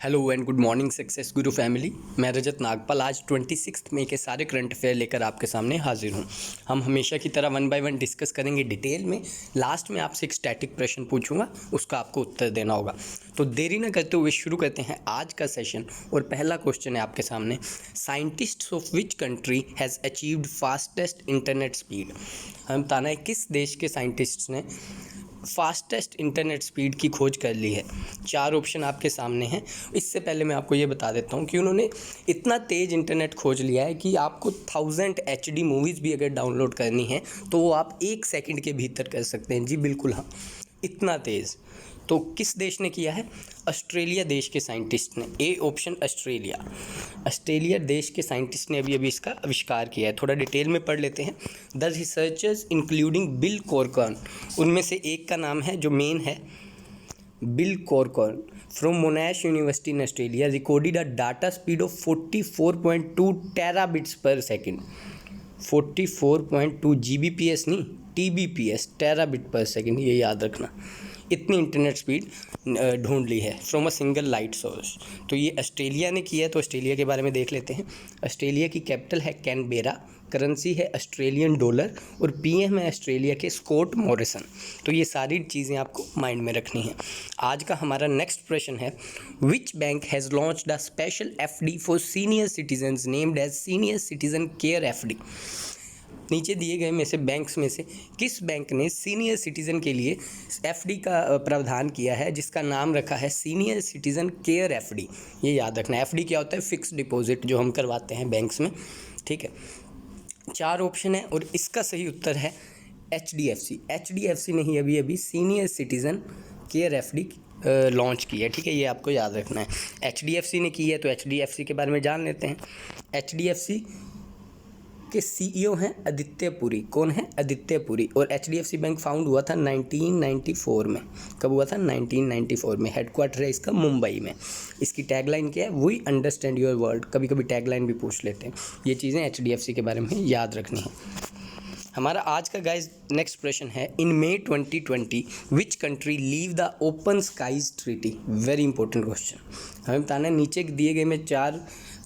Hello and good morning success Guru family. मैं रजत नागपाल आज 26 मई के सारे करंट अफेयर लेकर आपके सामने हाजिर हूँ। हम हमेशा की तरह 1 बाय 1 डिस्कस करेंगे डिटेल में। लास्ट में आपसे एक स्टैटिक प्रश्न पूछूंगा, उसका आपको उत्तर देना होगा। तो देरी न करते हुए शुरू करते हैं आज का सेशन। और पहला क्वेश्चन है आपके सामने, scientists of which country has achieved fastest internet speed. हमें बताना है किस देश के साइंटिस्ट्स ने फास्टेस्ट इंटरनेट स्पीड की खोज कर ली है। 4 ऑप्शन आपके सामने हैं। इससे पहले मैं आपको ये बता देता हूँ कि उन्होंने इतना तेज़ इंटरनेट खोज लिया है कि आपको 1000 HD मूवीज़ भी अगर डाउनलोड करनी है तो वो आप 1 सेकंड के भीतर कर सकते हैं। जी बिल्कुल, हाँ, इतना तेज़। तो किस देश ने किया है? ऑस्ट्रेलिया देश के साइंटिस्ट ने। A option Australia. ऑस्ट्रेलिया देश के साइंटिस्ट ने अभी इसका आविष्कार किया है। थोड़ा डिटेल में पढ़ लेते हैं। The researchers including Bill Corcoran, उनमें से एक का नाम है जो मेन है, Bill Corcoran from Monash University in Australia recorded a data speed of 44.2 terabits per second. 44.2 GBps नहीं, TBps, टेराबिट पर सेकेंड, ये याद रखना। इतनी इंटरनेट स्पीड ढूंढ ली है from a single light source. तो ये ऑस्ट्रेलिया ने किया है। तो ऑस्ट्रेलिया के बारे में देख लेते हैं। ऑस्ट्रेलिया की कैपिटल है कैनबेरा, करेंसी है ऑस्ट्रेलियन डॉलर और PM है ऑस्ट्रेलिया के स्कॉट मॉरिसन। तो ये सारी चीज़ें आपको माइंड में रखनी है। आज का हमारा नेक्स्ट प्रश्न है, which bank has launched a special FD for senior citizens named as senior citizen care FD। नीचे दिए गए में से बैंक्स में से किस बैंक ने सीनियर सिटीज़न के लिए FD का प्रावधान किया है जिसका नाम रखा है सीनियर सिटीज़न केयर FD। ये याद रखना है। FD क्या होता है? फिक्स डिपॉजिट जो हम करवाते हैं बैंक्स में, ठीक है। 4 ऑप्शन है और इसका सही उत्तर है HDFC। HDFC ने ही अभी senior citizen care FD launch की है, ठीक है। ये आपको याद रखना है। HDFC ने की है तो HDFC के बारे में जान लेते हैं। HDFC के CEO हैं आदित्य पुरी। कौन है? आदित्य पुरी। और HDFC बैंक फाउंड हुआ था 1994 में। कब हुआ था? 1994 में। हेडक्वार्टर है इसका मुंबई में। इसकी टैगलाइन क्या है? We understand your world. कभी कभी टैगलाइन भी पूछ लेते हैं। ये चीज़ें HDFC के बारे में याद रखनी है। हमारा आज का गाइज नेक्स्ट प्रश्न है, in May 2020 which country leave the open skies treaty. Very important question. हमें बताना है नीचे दिए गए में 4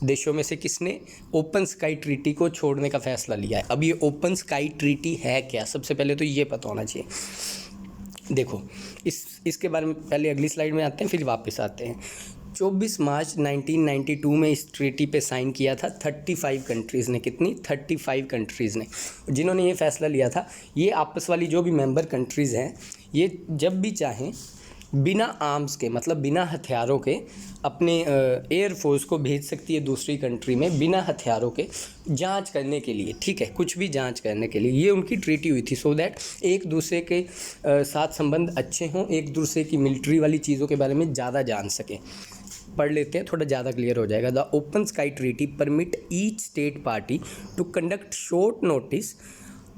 देशों में से किसने ओपन स्काई ट्रीटी को छोड़ने का फैसला लिया है। अब ये ओपन स्काई ट्रीटी है क्या? सबसे पहले तो ये पता होना चाहिए। देखो, इसके बारे में पहले अगली स्लाइड में आते हैं, फिर वापस आते हैं। 24 मार्च 1992 में इस ट्रीटी पे साइन किया था 35 कंट्रीज़ ने। कितनी? 35 कंट्रीज़ ने, जिन्होंने ये फैसला लिया था। ये आपस वाली जो भी मेंबर कंट्रीज़ हैं, ये जब भी चाहें बिना आर्म्स के, मतलब बिना हथियारों के, अपने एयरफोर्स को भेज सकती है दूसरी कंट्री में बिना हथियारों के, जांच करने के लिए, ठीक है, कुछ भी जांच करने के लिए। ये उनकी ट्रीटी हुई थी सो दैट एक दूसरे के साथ संबंध अच्छे हों, एक दूसरे की मिलिट्री वाली चीज़ों के बारे में ज़्यादा जान सकें। पढ़ लेते हैं, थोड़ा ज़्यादा क्लियर हो जाएगा। The open sky treaty permit each state party to conduct short notice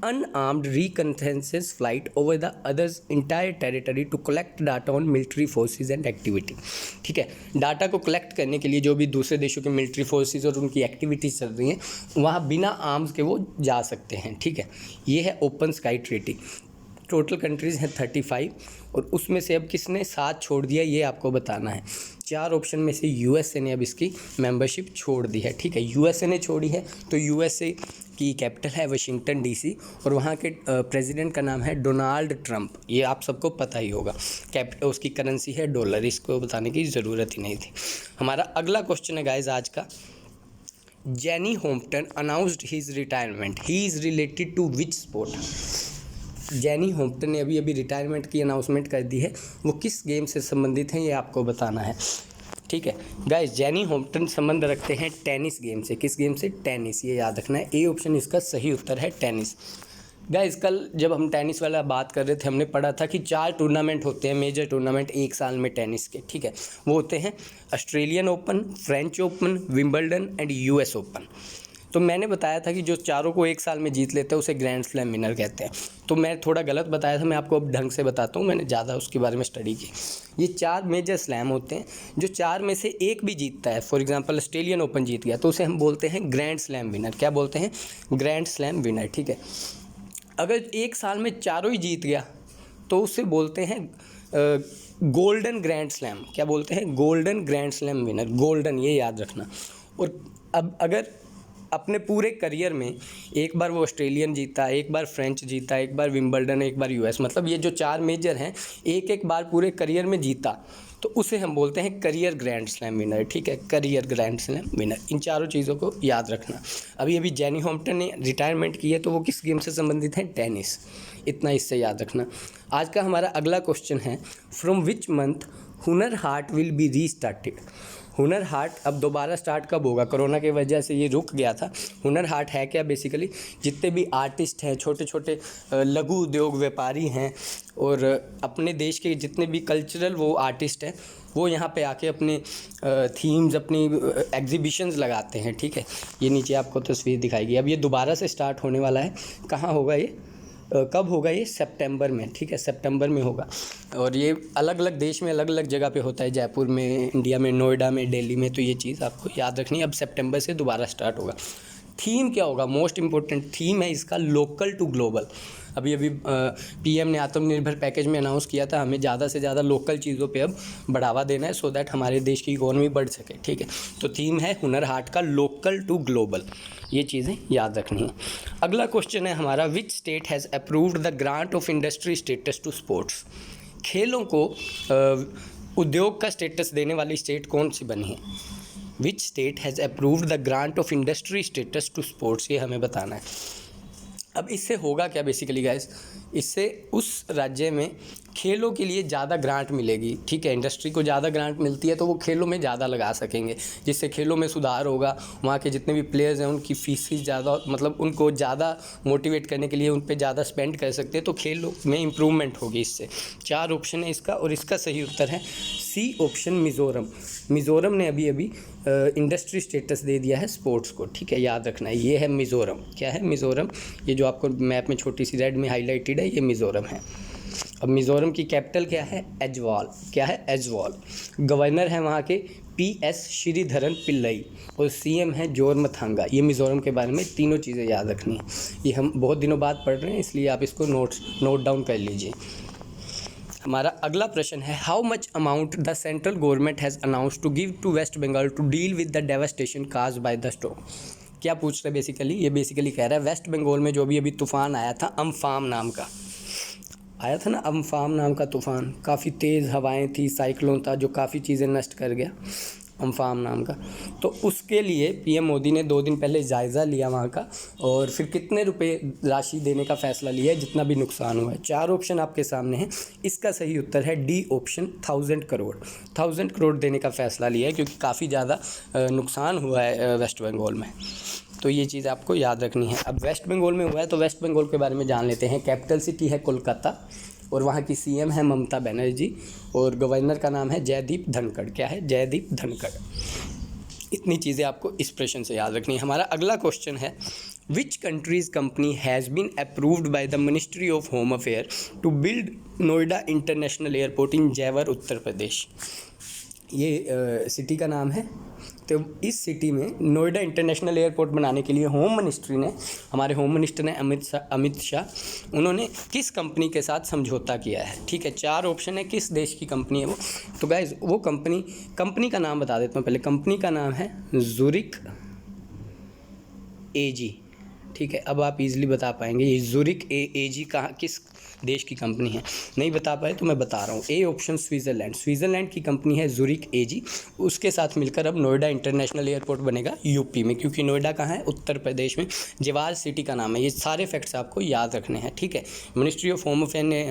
unarmed reconnaissance flight over the other's entire territory to collect data on military forces and activity। ठीक है, डाटा को कलेक्ट करने के लिए जो भी दूसरे देशों के मिलिट्री फोर्सेस और उनकी एक्टिविटीज़ चल रही हैं, वहाँ बिना आर्म्स के वो जा सकते हैं, ठीक है। ये है open sky treaty. Total countries हैं 35 और उसमें से अब किसने साथ छोड़ दिया ये आपको बताना है। 4 ऑप्शन में से USA ने अब इसकी मेंबरशिप छोड़ दी है, ठीक है। USA ने छोड़ी है तो USA की कैपिटल है वाशिंगटन DC और वहाँ के प्रेसिडेंट का नाम है डोनाल्ड ट्रंप। ये आप सबको पता ही होगा। उसकी करेंसी है डॉलर, इसको बताने की ज़रूरत ही नहीं थी। हमारा अगला क्वेश्चन है गाइज आज का, Jenny Hompton announced his retirement, he is related to which sport. Jenny Hompton ने अभी रिटायरमेंट की अनाउंसमेंट कर दी है। वो किस गेम से संबंधित हैं ये आपको बताना है, ठीक है। गाइस, जेनी होम्पटन संबंध रखते हैं टेनिस गेम से। किस गेम से? टेनिस। ये याद रखना है। ए ऑप्शन इसका सही उत्तर है टेनिस। गाइस, कल जब हम टेनिस वाला बात कर रहे थे, हमने पढ़ा था कि 4 टूर्नामेंट होते हैं, मेजर टूर्नामेंट एक साल में टेनिस के, ठीक है। वो होते हैं Australian open, French open, Wimbledon and US open. तो मैंने बताया था कि जो चारों को एक साल में जीत लेते हैं उसे ग्रैंड स्लैम विनर कहते हैं। तो मैं थोड़ा गलत बताया था, मैं आपको अब ढंग से बताता हूँ, मैंने ज़्यादा उसके बारे में स्टडी की। ये 4 मेजर स्लैम होते हैं, जो 4 में से एक भी जीतता है, फॉर एग्जांपल ऑस्ट्रेलियन ओपन जीत गया तो उसे हम बोलते हैं ग्रैंड स्लैम विनर। क्या बोलते हैं? ग्रैंड स्लैम विनर, ठीक है। अगर एक साल में चारों ही जीत गया तो उसे बोलते हैं गोल्डन ग्रैंड स्लैम, क्या बोलते हैं, golden grand slam winner, golden, ये याद रखना। और अब अगर अपने पूरे करियर में एक बार वो ऑस्ट्रेलियन जीता, एक बार फ्रेंच जीता, एक बार विंबलडन, एक बार यूएस, मतलब ये जो 4 मेजर हैं एक एक बार पूरे करियर में जीता, तो उसे हम बोलते हैं करियर ग्रैंड स्लैम विनर, ठीक है, करियर ग्रैंड स्लैम विनर। इन चारों चीज़ों को याद रखना। अभी अभी जेनी हॉम्पटन ने रिटायरमेंट की है, तो वो किस गेम से संबंधित है, टेनिस, इतना इससे याद रखना। आज का हमारा अगला क्वेश्चन है, from which month Hunar Haat will be restarted. Hunar Haat अब दोबारा स्टार्ट कब होगा, कोरोना की वजह से ये रुक गया था। हुनर हाट है क्या, बेसिकली जितने भी आर्टिस्ट हैं, छोटे छोटे लघु उद्योग व्यापारी हैं और अपने देश के जितने भी कल्चरल वो आर्टिस्ट हैं, वो यहाँ पे आके अपने थीम्स, अपनी एग्जीबिशंस लगाते हैं, ठीक है। ये नीचे आपको तस्वीर दिखाएगी। अब ये दोबारा से स्टार्ट होने वाला है। कहाँ होगा ये, कब होगा ये, सितंबर में, ठीक है, सितंबर में होगा। और ये अलग अलग देश में अलग अलग जगह पे होता है, जयपुर में, इंडिया में, नोएडा में, दिल्ली में, तो ये चीज़ आपको याद रखनी है। अब सितंबर से दोबारा स्टार्ट होगा। थीम क्या होगा, मोस्ट इम्पोर्टेंट थीम है इसका लोकल टू ग्लोबल। अभी अभी पीएम ने आत्मनिर्भर पैकेज में अनाउंस किया था, हमें ज़्यादा से ज़्यादा लोकल चीज़ों पे अब बढ़ावा देना है, सो दैट हमारे देश की इकोनॉमी बढ़ सके, ठीक है। तो थीम है हुनर हाट का लोकल टू ग्लोबल, ये चीज़ें याद रखनी है। अगला क्वेश्चन है हमारा, which state has approved the grant of industry status to sports. खेलों को उद्योग का स्टेटस देने वाली स्टेट कौन सी बनी है। Which state has approved the grant of industry status to sports, ये हमें बताना है। अब इससे होगा क्या बेसिकली गाइस, इससे उस राज्य में खेलों के लिए ज़्यादा ग्रांट मिलेगी, ठीक है। इंडस्ट्री को ज़्यादा ग्रांट मिलती है तो वो खेलों में ज़्यादा लगा सकेंगे, जिससे खेलों में सुधार होगा। वहाँ के जितने भी प्लेयर्स हैं उनकी फीस ज़्यादा, मतलब उनको ज़्यादा मोटिवेट करने के लिए उन पे ज़्यादा स्पेंड कर सकते हैं, तो खेलों में इम्प्रूवमेंट होगी इससे। 4 ऑप्शन है इसका और इसका सही उत्तर है सी ऑप्शन, मिज़ोरम। मिज़ोरम ने अभी अभी इंडस्ट्री स्टेटस दे दिया है स्पोर्ट्स को, ठीक है, याद रखना है। ये है मिज़ोरम, क्या है, मिज़ोरम। ये जो आपको मैप में छोटी सी रेड में हाईलाइटेड है, ये मिज़ोरम है। अब मिज़ोरम की कैपिटल क्या है, एजवाल, क्या है, एजवाल। गवर्नर है वहाँ के पीएस श्रीधरन पिल्लई और सीएम है जोरमथांगा। ये मिज़ोरम के बारे में तीनों चीज़ें याद रखनी है। ये हम बहुत दिनों बाद पढ़ रहे हैं, इसलिए आप इसको नोट डाउन कर लीजिए। हमारा अगला प्रश्न है, how much amount the central government has announced to give to West Bengal to deal with the devastation caused by the storm. क्या पूछ रहे हैं बेसिकली, ये बेसिकली कह रहा है वेस्ट बंगाल में जो अभी तूफ़ान आया था, अम्फान नाम का आया था ना, अम्फान नाम का तूफ़ान, काफ़ी तेज़ हवाएं थी, साइक्लोन था जो काफ़ी चीज़ें नष्ट कर गया, अम्फान नाम का। तो उसके लिए पीएम मोदी ने 2 दिन पहले जायज़ा लिया वहाँ का, और फिर कितने रुपए राशि देने का फैसला लिया है, जितना भी नुकसान हुआ है। 4 ऑप्शन आपके सामने हैं, इसका सही उत्तर है डी ऑप्शन, 1000 करोड़। 1000 करोड़ देने का फैसला लिया है, क्योंकि काफ़ी ज़्यादा नुकसान हुआ है वेस्ट बंगाल में। तो ये चीज़ आपको याद रखनी है। अब वेस्ट बंगाल में हुआ है तो वेस्ट बंगाल के बारे में जान लेते हैं। कैपिटल सिटी है कोलकाता और वहाँ की सीएम है ममता बनर्जी और गवर्नर का नाम है जयदीप धनखड़। क्या है, जयदीप धनखड़। इतनी चीज़ें आपको इस प्रश्न से याद रखनी है। हमारा अगला क्वेश्चन है, which country's company has been approved by the ministry of home affair to build Noida international airport in Jewar, Uttar Pradesh. ये सिटी का नाम है। तो इस सिटी में नोएडा इंटरनेशनल एयरपोर्ट बनाने के लिए होम मिनिस्ट्री ने, हमारे होम मिनिस्टर ने अमित शाह, उन्होंने किस कंपनी के साथ समझौता किया है, ठीक है। 4 ऑप्शन है, किस देश की कंपनी है वो। तो गाइज वो कंपनी का नाम बता देता हूँ पहले। कंपनी का नाम है ज़ुरिक एजी, ठीक है। अब आप इजीली बता पाएंगे ये ज़ुरिक एजी कहाँ, किस देश की कंपनी है। नहीं बता पाए तो मैं बता रहा हूँ, ए ऑप्शन स्विट्ज़रलैंड। स्विट्ज़रलैंड की कंपनी है ज़ुरिक एजी। उसके साथ मिलकर अब नोएडा इंटरनेशनल एयरपोर्ट बनेगा यूपी में, क्योंकि नोएडा कहाँ है, उत्तर प्रदेश में। जवार सिटी का नाम है। ये सारे फैक्ट्स आपको याद रखने हैं, ठीक है। मिनिस्ट्री ऑफ होम अफेयर ने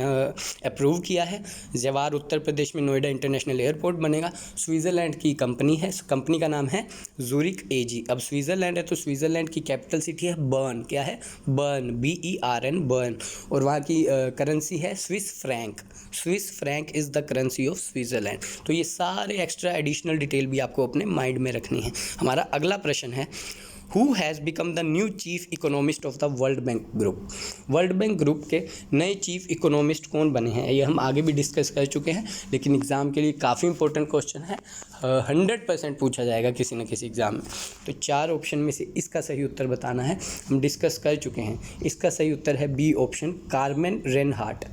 अप्रूव किया है। जवार उत्तर प्रदेश में नोएडा इंटरनेशनल एयरपोर्ट बनेगा। स्विट्ज़रलैंड की कंपनी है, कंपनी का नाम है ज़ुरिक एजी। अब स्विट्ज़रलैंड है तो स्विट्ज़रलैंड की कैपिटल सिटी है बर्न। क्या है, बर्न, BERN, बर्न। और वहाँ की करेंसी है Swiss franc. Swiss franc is the currency of Switzerland. तो ये सारे एक्स्ट्रा एडिशनल डिटेल भी आपको अपने माइंड में रखनी है। हमारा अगला प्रश्न है, who has become the new chief economist of the world Bank group. World Bank group के नए चीफ इकोनॉमिस्ट कौन बने हैं, ये हम आगे भी डिस्कस कर चुके हैं, लेकिन एग्ज़ाम के लिए काफ़ी इंपॉर्टेंट क्वेश्चन है। 100% पूछा जाएगा किसी न किसी एग्ज़ाम में। तो 4 ऑप्शन में से इसका सही उत्तर बताना है, हम डिस्कस कर चुके हैं। इसका सही उत्तर है B option, Carmen Reinhart.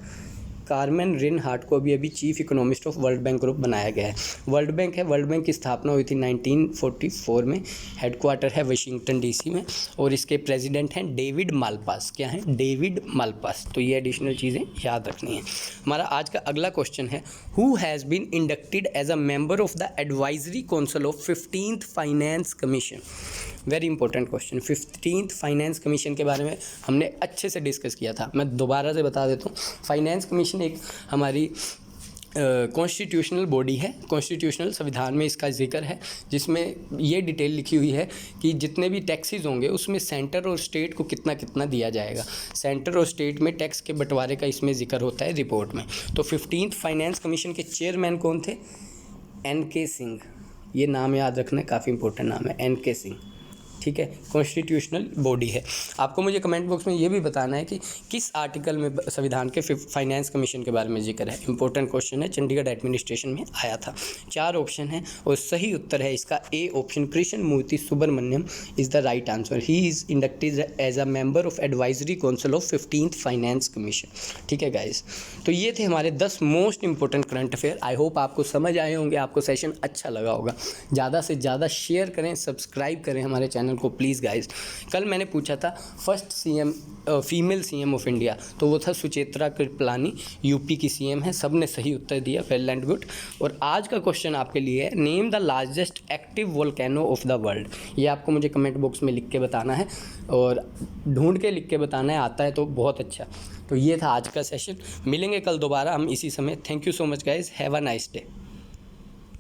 Carmen Reinhart को अभी अभी chief economist of World Bank group बनाया गया है। वर्ल्ड बैंक है, वर्ल्ड बैंक की स्थापना हुई थी 1944 में, हेडक्वार्टर है वाशिंगटन डीसी में, और इसके प्रेसिडेंट हैं डेविड मालपास। क्या है? David Malpass. तो ये एडिशनल चीज़ें याद रखनी है। हमारा आज का अगला क्वेश्चन है, who has been inducted as a member of the advisory council of 15th finance commission. Very important question. 15th finance commission के बारे में हमने अच्छे से डिस्कस किया था, मैं दोबारा से बता देता हूँ। फाइनेंस कमीशन एक हमारी कॉन्स्टिट्यूशनल बॉडी है, कॉन्स्टिट्यूशनल संविधान में इसका जिक्र है, जिसमें ये डिटेल लिखी हुई है कि जितने भी टैक्सेस होंगे उसमें सेंटर और स्टेट को कितना कितना दिया जाएगा। सेंटर और स्टेट में टैक्स के बंटवारे का इसमें जिक्र होता है रिपोर्ट में। तो 15th फाइनेंस कमीशन के चेयरमैन कौन थे? NK सिंह। ये नाम याद रखना, काफ़ी इंपॉर्टेंट नाम है, NK सिंह। ठीक है, कॉन्स्टिट्यूशनल बॉडी है। आपको मुझे कमेंट बॉक्स में ये भी बताना है कि किस आर्टिकल में संविधान के फाइनेंस कमीशन के बारे में जिक्र है। इंपॉर्टेंट क्वेश्चन है, चंडीगढ़ एडमिनिस्ट्रेशन में आया था। 4 ऑप्शन है और सही उत्तर है इसका A option, Krishnamurthy Subramanian is the right answer. He is inducted as a member of advisory council of 15th finance commission. ठीक है गाइज, तो ये थे हमारे 10 most important current affair. I hope आपको समझ आए होंगे, आपको सेशन अच्छा लगा होगा। ज़्यादा से ज़्यादा शेयर करें, सब्सक्राइब करें हमारे चैनल को प्लीज़ गाइज। कल मैंने पूछा था first CM female CM of India, तो वो था सुचेत्रा कृपलानी, यूपी की CM है। सब ने सही उत्तर दिया, वेल एंड गुड। और आज का क्वेश्चन आपके लिए है, name the largest active volcano of the world. ये आपको मुझे कमेंट बॉक्स में लिख के बताना है, और ढूंढ के लिख के बताना है, आता है तो बहुत अच्छा। तो ये था आज का सेशन, मिलेंगे कल दोबारा हम इसी समय। Thank you so much guys, have a nice day.